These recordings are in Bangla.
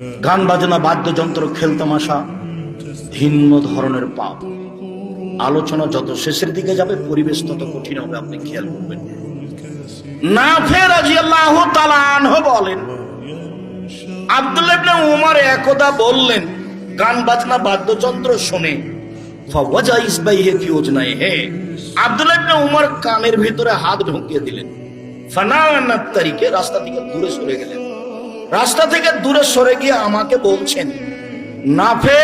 গান বাজনা বাদ্যযন্ত্র খেলতামাশা ভিন্ন ধরনের পাপ। আলোচনা যত শেষের দিকে যাবে পরিবেশ তত কঠিন হবে, আপনি খেয়াল করবেন। নাফে রাদিয়াল্লাহু তাআলা আনহু বলেন, আব্দুল্লাহ ইবনে উমর একদা বললেন, গান বাজনা বাদ্যযন্ত্র শুনে ফাওয়াজা ইসবাইহি ফি উজনাইহি, আব্দুল্লাহ ইবনে উমর কানের ভিতরে হাত ঢুকিয়ে দিলেন। ফানানাত তারিকে, রাস্তা থেকে দূরে সরে গেলেন। রাস্তা থেকে দূরে সরে গিয়ে আমাকে বলছেন, নাফে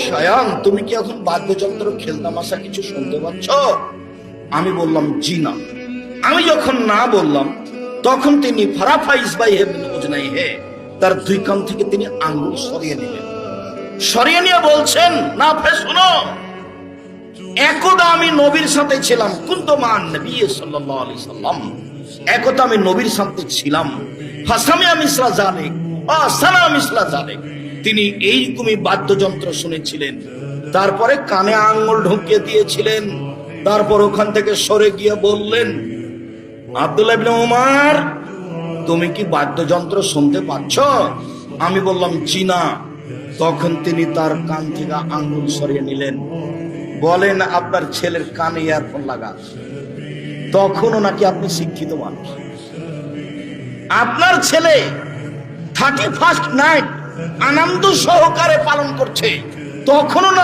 শায়ান, তুমি কি এখন বাদ্যযন্ত্র খেলতামাশা কিছু শুনতে পাচ্ছ? আমি বললাম জি না। আমি যখন না বললাম তখন তিনি ফারাফা ইসবাইহি ফি উজনাইহি, তার দুই কান থেকে তিনি আঙ্গুল সরিয়ে নিলেন। সরিয়ে নিয়ে বলছেন, নাফে শোনো, একদা আমি নবীর সাথে ছিলাম, কুনতু মান নবী সাল্লাল্লাহু আলাইহি সাল্লাম, একদা আমি নবীর সাথে ছিলাম। ফাসামিয়া মিসলা জালিক সানা মিসলা জালিক, তিনি এইরকমই বাদ্যযন্ত্র শুনেছিলেন, তারপরে কানে আঙ্গুল ঢুকিয়ে দিয়েছিলেন। তারপর ওখান থেকে সরে গিয়ে বললেন, আব্দুল্লাহ ইবনে উমর, তুমি কি বাদ্যযন্ত্র শুনতে পাচ্ছ? আমি বললাম জি না। তখন তিনি তার কান থেকে আঙ্গুল সরিয়ে নিলেন। বলেন, আপনার ছেলের কানে ইয়ারফোন লাগা, তখনও নাকি আপনি শিক্ষিত মানুষ। আপনার ছেলে 31st নাইট আনন্দ সহকারে পালন করছে, তখনও না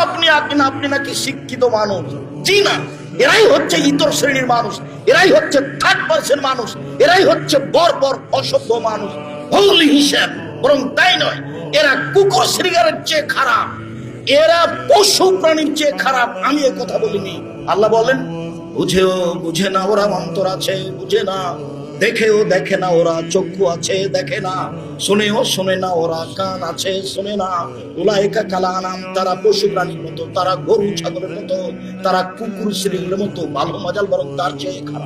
আপনি নাকি শিক্ষিত মানুষ। জি না, এরাই হচ্ছে ইতর শ্রেণীর মানুষ, এরাই হচ্ছে থার্ড পার্সন মানুষ, এরাই হচ্ছে বর্বর অসভ্য মানুষ। হৌলি হিসাব, বরং তাই নয়, এরা কুকুর শৃগারের চেয়ে খারাপ, এরা পশু প্রাণীর চেয়ে খারাপ। আমি এ কথা বলিনি। আল্লাহ বলেন, বুঝেও বুঝে না ওরা, অন্তর আছে বুঝে না, দেখেও দেখে না ওরা, চক্ষু আছে দেখে না, শুনেও শুনে না ওরা, কান আছে শুনে না। উলাইকা কাল আনাম, তারা পশু প্রাণীর মতো, তারা গরু ছাগলের মতো, তারা কুকুর শৃগারের মতো। ভালো মজাল বরং তার চেয়ে খারাপ।